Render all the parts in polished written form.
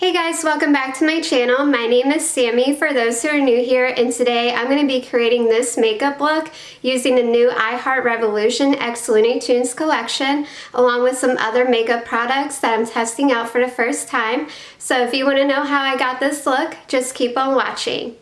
Hey guys, welcome back to my channel. My name is Sammy for those who are new here, and today I'm going to be creating this makeup look using the new I Heart Revolution x LooneyTunes collection along with some other makeup products that I'm testing out for the first time. So if you want to know how I got this look, just keep on watching.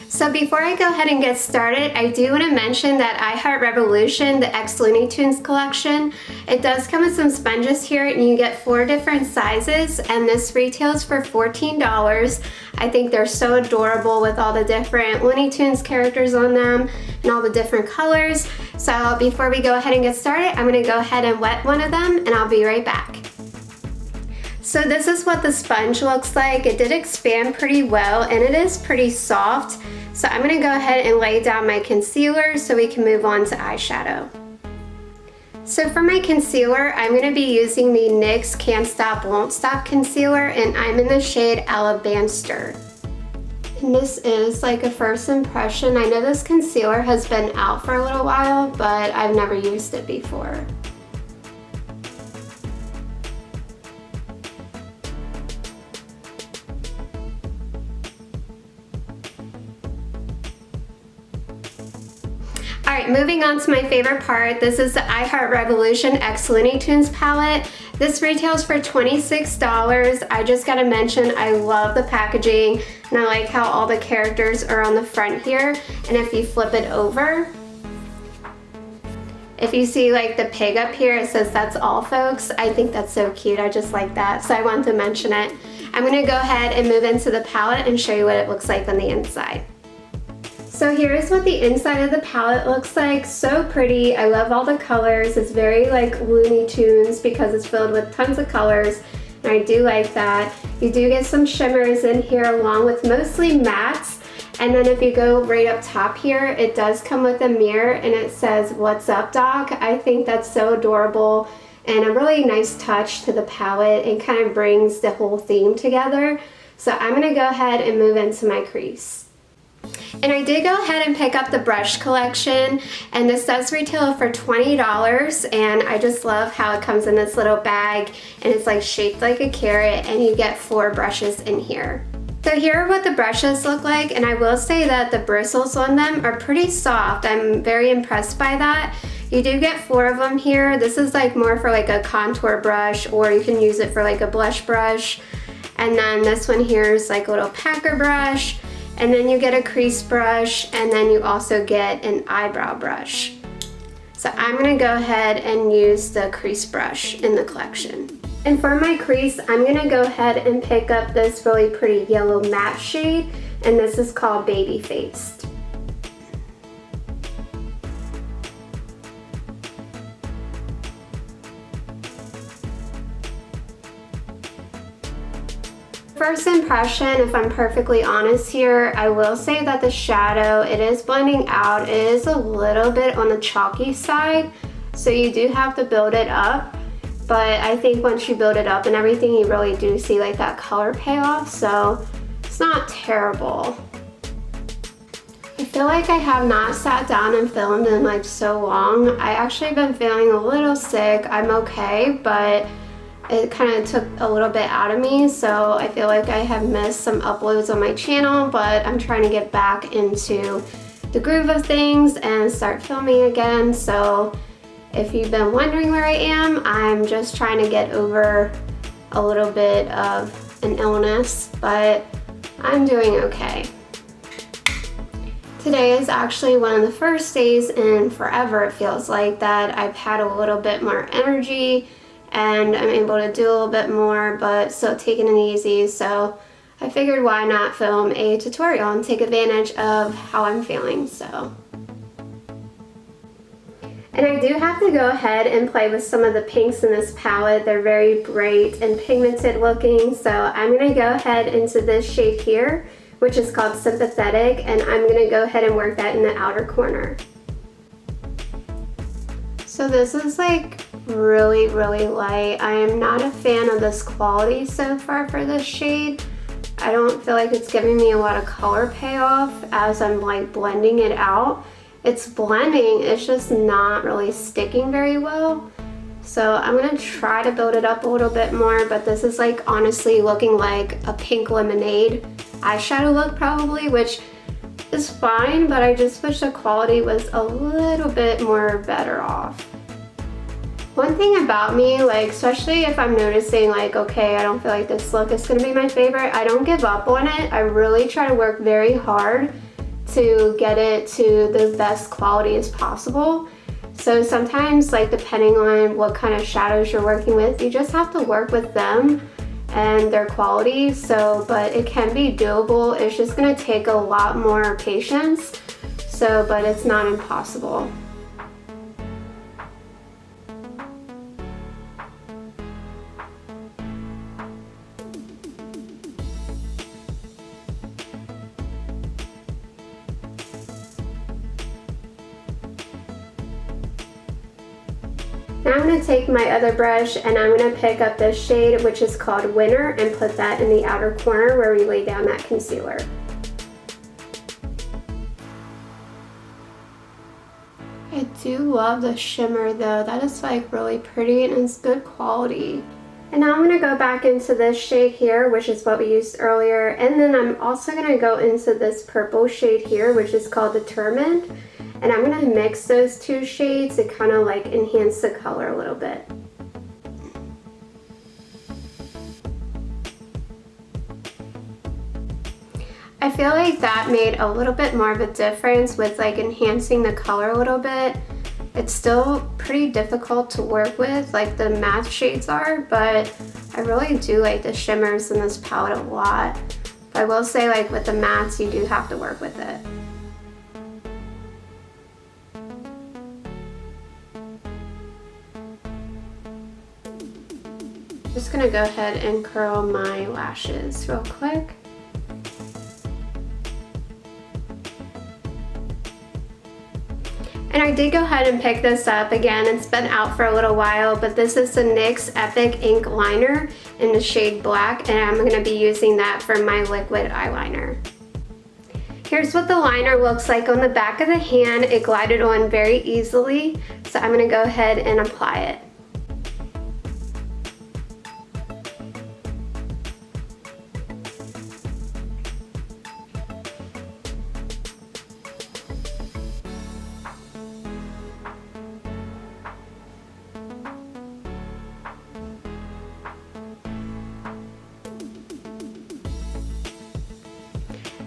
So before I go ahead and get started, I do want to mention that I Heart Revolution, the x LooneyTunes collection, it does come with some sponges here and you get 4 different sizes, and this retails for $14. I think they're so adorable with all the different LooneyTunes characters on them and all the different colors. So before we go ahead and get started, I'm going to go ahead and wet one of them and I'll be right back. So this is what the sponge looks like. It did expand pretty well and it is pretty soft. So I'm going to go ahead and lay down my concealer so we can move on to eyeshadow. So for my concealer, I'm going to be using the NYX Can't Stop Won't Stop concealer, and I'm in the shade Alabaster. And this is like a first impression. I know this concealer has been out for a little while, but I've never used it before. Alright, moving on to my favorite part. This is the I Heart Revolution x LooneyTunes palette. This retails for $26. I just gotta mention, I love the packaging and I like how all the characters are on the front here. And if you flip it over, if you see like the pig up here, it says "That's all, folks." I think that's so cute. I just like that, so I wanted to mention it. I'm gonna go ahead and move into the palette and show you what it looks like on the inside. So here's what the inside of the palette looks like. So pretty. I love all the colors. It's very like LooneyTunes because it's filled with tons of colors, and I do like that. You do get some shimmers in here along with mostly mattes, and then if you go right up top here, it does come with a mirror and it says "What's up, Doc?" I think that's so adorable and a really nice touch to the palette and kind of brings the whole theme together. So I'm going to go ahead and move into my crease. And I did go ahead and pick up the brush collection, and this does retail for $20, and I just love how it comes in this little bag and it's like shaped like a carrot, and you get 4 brushes in here. So here are what the brushes look like, and I will say that the bristles on them are pretty soft. I'm very impressed by that. You do get 4 of them here. This is like more for like a contour brush, or you can use it for like a blush brush. And then this one here is like a little packer brush. And then you get a crease brush, and then you also get an eyebrow brush. So I'm gonna go ahead and use the crease brush in the collection. And for my crease, I'm gonna go ahead and pick up this really pretty yellow matte shade, and this is called Baby Faced. First impression, if I'm perfectly honest here, I will say that the shadow, it is blending out. It is a little bit on the chalky side, so you do have to build it up. But I think once you build it up and everything, you really do see like that color payoff, so it's not terrible. I feel like I have not sat down and filmed in like so long. I actually been feeling a little sick. I'm okay, but it kind of took a little bit out of me, so I feel like I have missed some uploads on my channel, but I'm trying to get back into the groove of things and start filming again. So if you've been wondering where I am, I'm just trying to get over a little bit of an illness, but I'm doing okay. Today is actually one of the first days in forever, it feels like, that I've had a little bit more energy and I'm able to do a little bit more, but still taking it easy. So I figured why not film a tutorial and take advantage of how I'm feeling. So, and I do have to go ahead and play with some of the pinks in this palette. They're very bright and pigmented looking, so I'm going to go ahead into this shade here, which is called Sympathetic, and I'm going to go ahead and work that in the outer corner. So this is like really light. I am not a fan of this quality so far for this shade, I don't feel like it's giving me a lot of color payoff as I'm like blending it out. It's blending, it's just not really sticking very well. So I'm gonna try to build it up a little bit more, but this is like honestly looking like a pink lemonade eyeshadow look probably, which is fine, but I just wish the quality was a little bit more better off. One thing about me, like especially if I'm noticing like, okay, I don't feel like this look is gonna be my favorite, I don't give up on it. I really try to work very hard to get it to the best quality as possible. So sometimes, like depending on what kind of shadows you're working with, you just have to work with them and their quality. So, but it can be doable. It's just gonna take a lot more patience. So, but it's not impossible. Now I'm going to take my other brush and I'm going to pick up this shade, which is called Winter, and put that in the outer corner where we lay down that concealer. I do love the shimmer though. That is like really pretty and it's good quality. And now I'm going to go back into this shade here, which is what we used earlier. And then I'm also going to go into this purple shade here, which is called Determined. And I'm going to mix those two shades to kind of like enhance the color a little bit. I feel like that made a little bit more of a difference with like enhancing the color a little bit. It's still pretty difficult to work with, like the matte shades are, but I really do like the shimmers in this palette a lot. But I will say, like with the mattes, you do have to work with it. Just gonna go ahead and curl my lashes real quick. And I did go ahead and pick this up again. It's been out for a little while, but this is the NYX Epic Ink Liner in the shade Black, and I'm gonna be using that for my liquid eyeliner. Here's what the liner looks like on the back of the hand. It glided on very easily, so I'm gonna go ahead and apply it.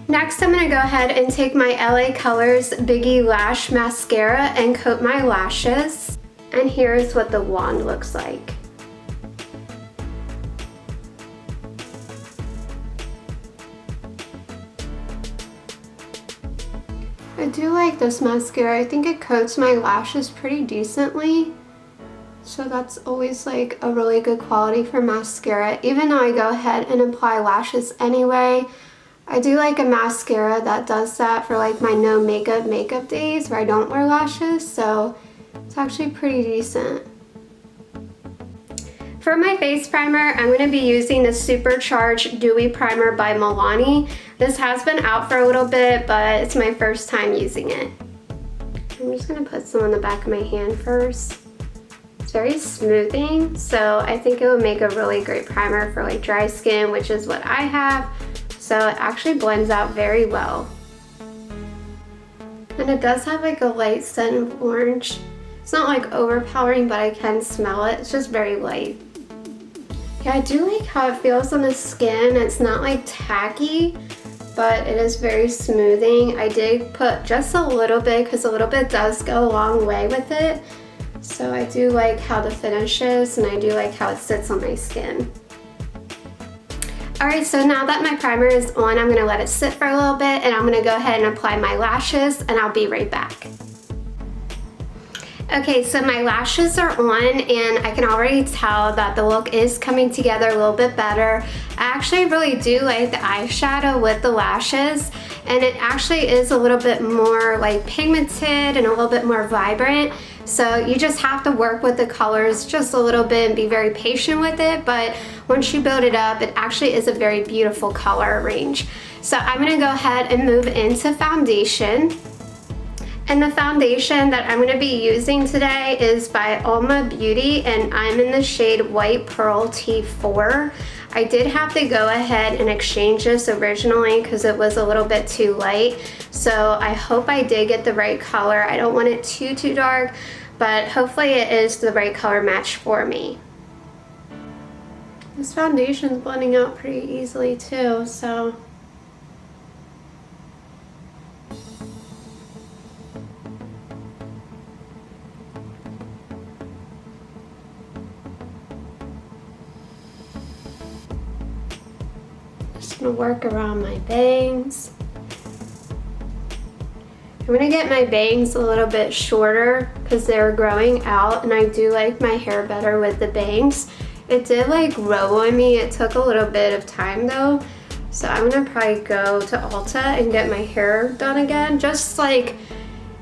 Next, I'm going to go ahead and take my LA Colors Biggie Lash Mascara and coat my lashes. And here's what the wand looks like. I do like this mascara. I think it coats my lashes pretty decently. So that's always like a really good quality for mascara. Even though I go ahead and apply lashes anyway, I do like a mascara that does that for like my no makeup days where I don't wear lashes, so it's actually pretty decent. For my face primer, I'm going to be using the Supercharged Dewy Primer by Milani. This has been out for a little bit, but it's my first time using it. I'm just going to put some on the back of my hand first. It's very smoothing, so I think it would make a really great primer for like dry skin, which is what I have. So it actually blends out very well. And it does have like a light scent of orange. It's not like overpowering, but I can smell it. It's just very light. Yeah, I do like how it feels on the skin. It's not like tacky, but it is very smoothing. I did put just a little bit because a little bit does go a long way with it. So I do like how the finish is, and I do like how it sits on my skin. Alright, so now that my primer is on, I'm going to let it sit for a little bit, and I'm going to go ahead and apply my lashes, and I'll be right back. Okay, so my lashes are on, and I can already tell that the look is coming together a little bit better. I actually really do like the eyeshadow with the lashes. and it actually is a little bit more like pigmented and a little bit more vibrant. So you just have to work with the colors just a little bit and be very patient with it, but once you build it up, it actually is a very beautiful color range. So I'm gonna go ahead and move into foundation. And the foundation that I'm gonna be using today is by Alma Beauty, and I'm in the shade White Pearl T4. I did have to go ahead and exchange this originally because it was a little bit too light. So I hope I did get the right color. I don't want it too dark, but hopefully it is the right color match for me. This foundation's blending out pretty easily too, so. Just gonna work around my bangs. I'm gonna get my bangs a little bit shorter because they're growing out, and I do like my hair better with the bangs. It did like grow on me. It took a little bit of time though. So I'm gonna probably go to Ulta and get my hair done again. Just like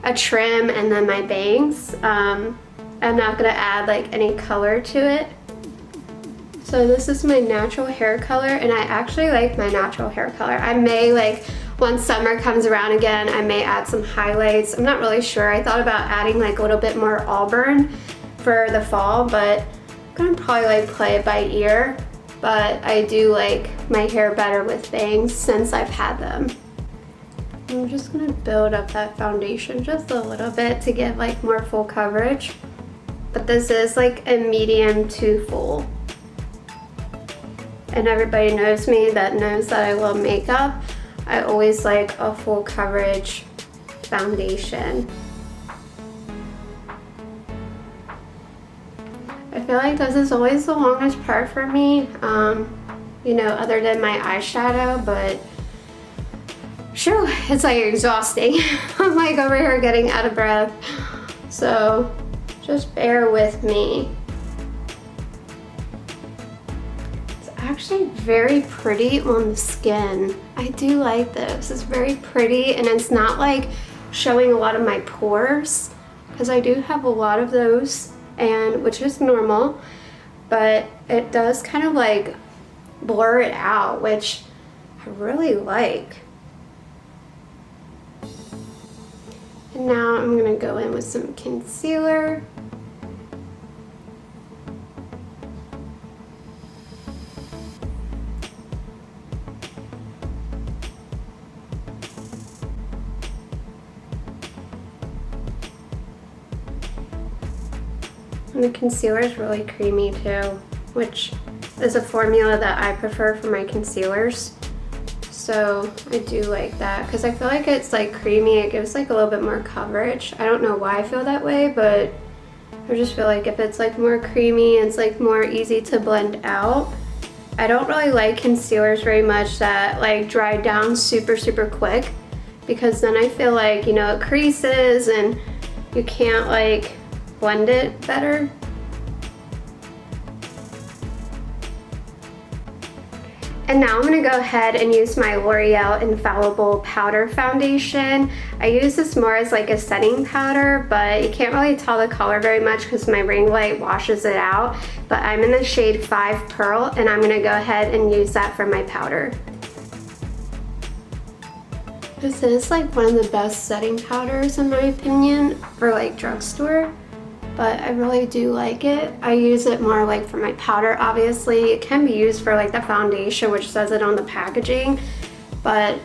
a trim and then my bangs. I'm not gonna add like any color to it. So this is my natural hair color, and I actually like my natural hair color. I may, like, once summer comes around again, I may add some highlights. I'm not really sure. I thought about adding like a little bit more auburn for the fall, but I'm gonna probably like play it by ear. But I do like my hair better with bangs since I've had them. I'm just gonna build up that foundation just a little bit to give like more full coverage. But this is like a medium to full. And everybody knows me that knows that I love makeup. I always like a full coverage foundation. I feel like this is always the longest part for me, you know, other than my eyeshadow, but sure, it's like exhausting. I'm like over here getting out of breath. So just bear with me. Actually very pretty on the skin. I do like this. It's very pretty, and it's not like showing a lot of my pores because I do have a lot of those, and which is normal, but it does kind of like blur it out, which I really like. And now I'm gonna go in with some concealer. And the concealer is really creamy too, which is a formula that I prefer for my concealers. So I do like that because I feel like it's like creamy. It gives like a little bit more coverage. I don't know why I feel that way, but I just feel like if it's like more creamy, it's like more easy to blend out. I don't really like concealers very much that like dry down super quick, because then I feel like, you know, it creases and you can't like blend it better. And now I'm gonna go ahead and use my L'Oreal Infallible Powder Foundation. I use this more as like a setting powder, but you can't really tell the color very much because my ring light washes it out. But I'm in the shade 5 Pearl, and I'm gonna go ahead and use that for my powder. This is like one of the best setting powders in my opinion for like drugstore. But I really do like it. I use it more like for my powder, obviously. It can be used for like the foundation, which says it on the packaging, but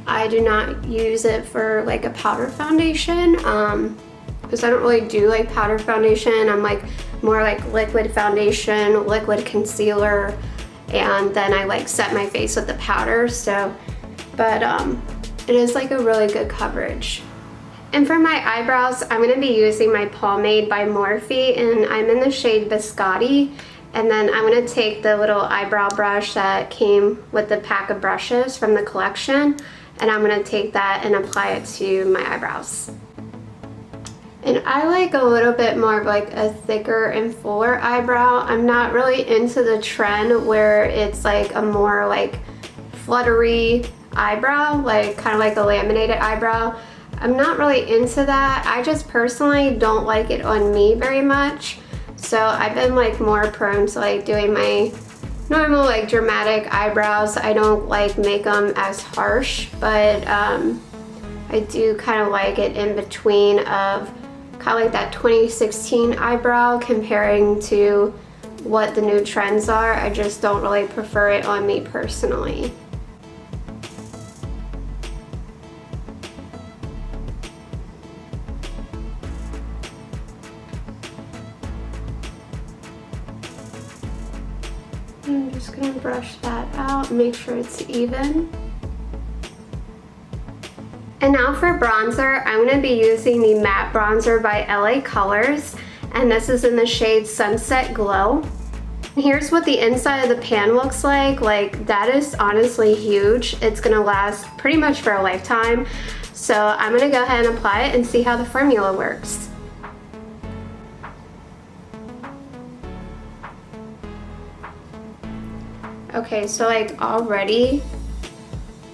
I do not use it for like a powder foundation because I don't really do like powder foundation. I'm like more like liquid foundation, liquid concealer, and then I like set my face with the powder. So, but it is like a really good coverage. And for my eyebrows, I'm going to be using my Pomade by Morphe, and I'm in the shade Biscotti. And then I'm going to take the little eyebrow brush that came with the pack of brushes from the collection, and I'm going to take that and apply it to my eyebrows. And I like a little bit more of like a thicker and fuller eyebrow. I'm not really into the trend where it's like a more like fluttery eyebrow, like kind of like a laminated eyebrow. I'm not really into that. I just personally don't like it on me very much. So I've been like more prone to like doing my normal like dramatic eyebrows. I don't like make them as harsh, but I do kind of like it in between of kind of like that 2016 eyebrow comparing to what the new trends are. I just don't really prefer it on me personally. I'm just gonna brush that out and make sure it's even. And now for bronzer, I'm gonna be using the matte bronzer by LA Colors, and this is in the shade Sunset Glow. Here's what the inside of the pan looks like. Like, that is honestly huge. It's gonna last pretty much for a lifetime. So I'm gonna go ahead and apply it and see how the formula works. Okay, so like already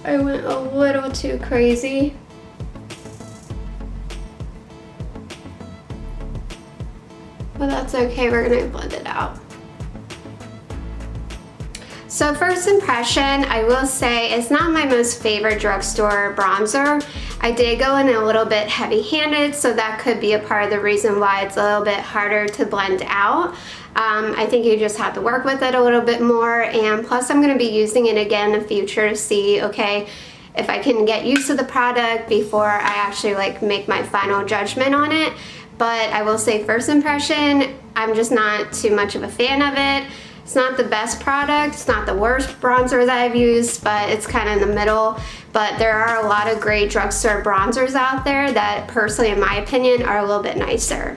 I went a little too crazy. But that's okay, we're gonna blend it out. So first impression, I will say it's not my most favorite drugstore bronzer. I did go in a little bit heavy-handed, so that could be a part of the reason why it's a little bit harder to blend out. I think you just have to work with it a little bit more, and plus I'm gonna be using it again in the future to see, okay, if I can get used to the product before I actually like make my final judgment on it. But I will say first impression, I'm just not too much of a fan of it. It's not the best product, it's not the worst bronzer that I've used, but it's kind of in the middle. But there are a lot of great drugstore bronzers out there that personally, in my opinion, are a little bit nicer.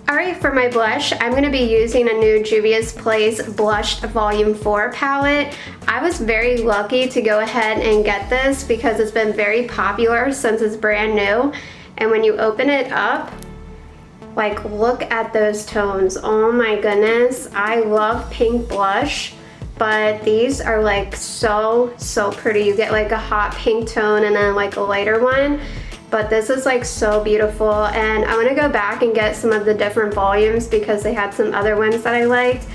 Alright, for my blush, I'm going to be using a new Juvia's Place Blushed Volume 4 palette. I was very lucky to go ahead and get this because it's been very popular since it's brand new. And when you open it up, like, look at those tones. Oh my goodness. I love pink blush, but these are like so pretty. You get like a hot pink tone and then like a lighter one. But this is like so beautiful, and I want to go back and get some of the different volumes because they had some other ones that I liked.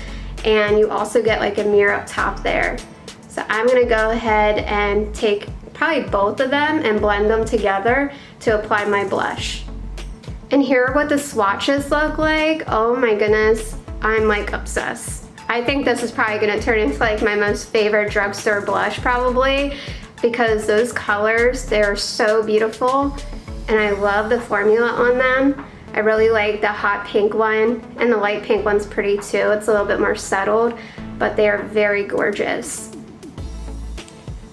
And you also get like a mirror up top there. So I'm going to go ahead and take probably both of them and blend them together to apply my blush. And here are what the swatches look like. Oh my goodness, I'm like obsessed. I think this is probably gonna turn into like my most favorite drugstore blush probably, because those colors, they're so beautiful and I love the formula on them. I really like the hot pink one, and the light pink one's pretty too. It's a little bit more settled, but they are very gorgeous.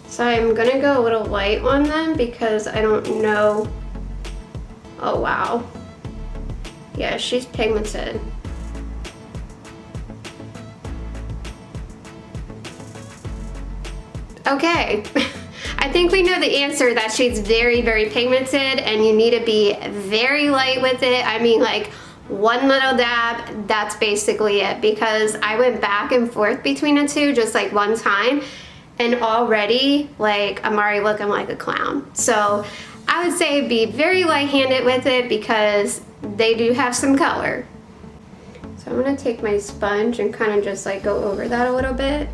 So I'm gonna go a little light on them because I don't know. Oh wow. Yeah, she's pigmented. Okay, I think we know the answer, that she's very pigmented and you need to be very light with it. I mean, like one little dab, that's basically it, because I went back and forth between the two just like one time, and already like I'm already looking like a clown. So I would say be very light-handed with it because they do have some color. So I'm gonna take my sponge and kind of just like go over that a little bit.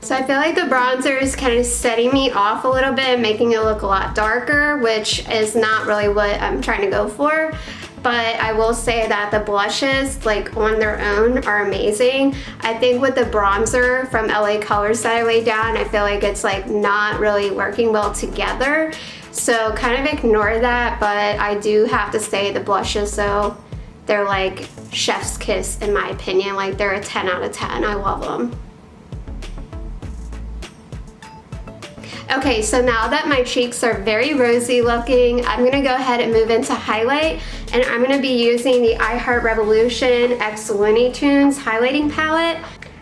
So I feel like the bronzer is kind of setting me off a little bit, making it look a lot darker, which is not really what I'm trying to go for. But I will say that the blushes, like on their own, are amazing. I think with the bronzer from LA Colors that I laid down, I feel like it's like not really working well together. So kind of ignore that, but I do have to say the blushes though, they're like chef's kiss in my opinion. Like they're a 10 out of 10, I love them. Okay, so now that my cheeks are very rosy looking, I'm gonna go ahead and move into highlight, and I'm gonna be using the I Heart Revolution x LooneyTunes highlighting palette.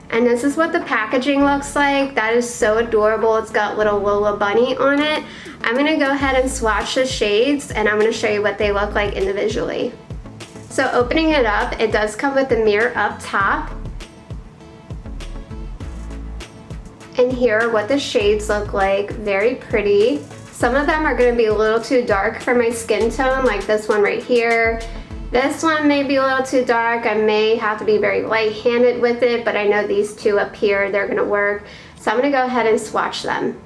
And this is what the packaging looks like. That is so adorable. It's got little Lola Bunny on it. I'm gonna go ahead and swatch the shades, and I'm gonna show you what they look like individually. So opening it up, it does come with the mirror up top. And here are what the shades look like. Very pretty. Some of them are gonna be a little too dark for my skin tone, like this one right here. This one may be a little too dark. I may have to be very light-handed with it, but I know these two up here, they're gonna work. So I'm gonna go ahead and swatch them.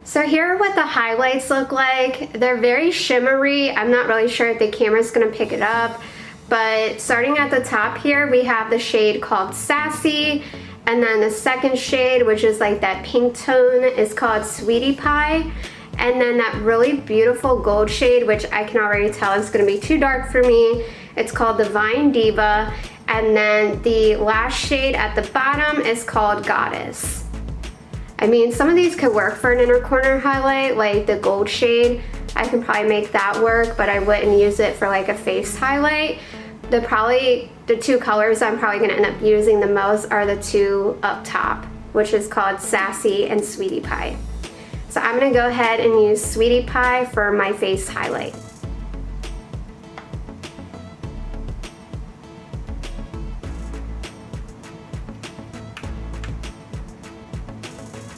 So here are what the highlights look like. They're very shimmery. I'm not really sure if the camera's gonna pick it up, but starting at the top here, we have the shade called Sassy, and then the second shade, which is like that pink tone, is called Sweetie Pie. And then that really beautiful gold shade, which I can already tell is gonna be too dark for me, it's called Divine Diva. And then the last shade at the bottom is called Goddess. I mean, some of these could work for an inner corner highlight, like the gold shade. I can probably make that work, but I wouldn't use it for like a face highlight. The two colors I'm probably gonna end up using the most are the two up top, which is called Sassy and Sweetie Pie. So I'm gonna go ahead and use Sweetie Pie for my face highlight.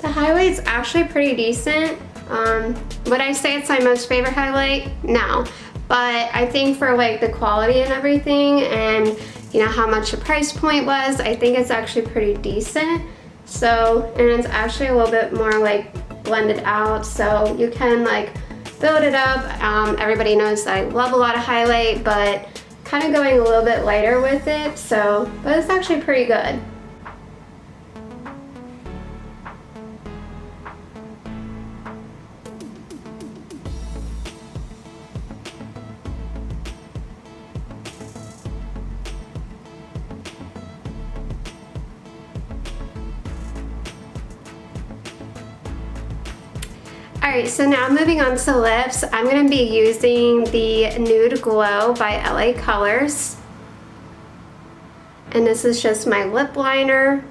The highlight's actually pretty decent. Would I say it's my most favorite highlight? No. But I think for like the quality and everything, and you know how much the price point was, I think it's actually pretty decent. So, and it's actually a little bit more like blended out, so you can like build it up. Everybody knows that I love a lot of highlight, but kind of going a little bit lighter with it, so, but it's actually pretty good. Alright, so now moving on to lips, I'm going to be using the Nude Glow by LA Colors. And this is just my lip liner.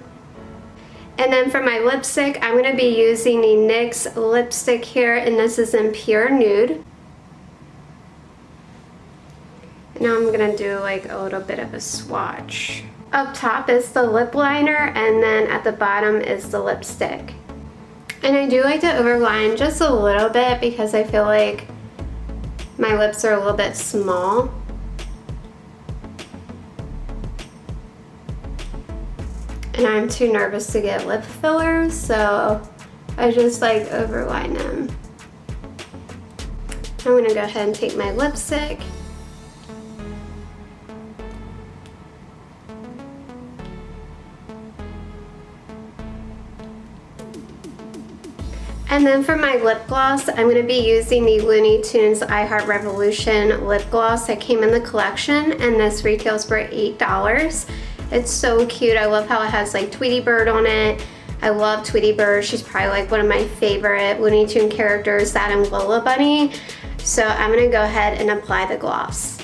And then for my lipstick, I'm going to be using the NYX lipstick here, and this is in Pure Nude. And now I'm going to do like a little bit of a swatch. Up top is the lip liner, and then at the bottom is the lipstick. And I do like to overline just a little bit because I feel like my lips are a little bit small. And I'm too nervous to get lip fillers, so I just like overline them. I'm gonna go ahead and take my lipstick. And then for my lip gloss, I'm going to be using the LooneyTunes I Heart Revolution lip gloss that came in the collection, and this retails for $8. It's so cute. I love how it has like Tweety Bird on it. I love Tweety Bird. She's probably like one of my favorite Looney Tune characters, that and Lola Bunny. So I'm going to go ahead and apply the gloss.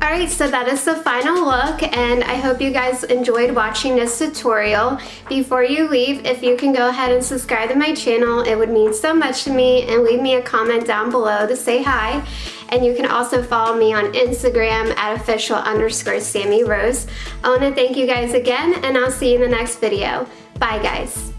Alright, so that is the final look, and I hope you guys enjoyed watching this tutorial. Before you leave, if you can go ahead and subscribe to my channel, it would mean so much to me, and leave me a comment down below to say hi. And you can also follow me on Instagram at official_SammyRose. I want to thank you guys again, and I'll see you in the next video. Bye guys.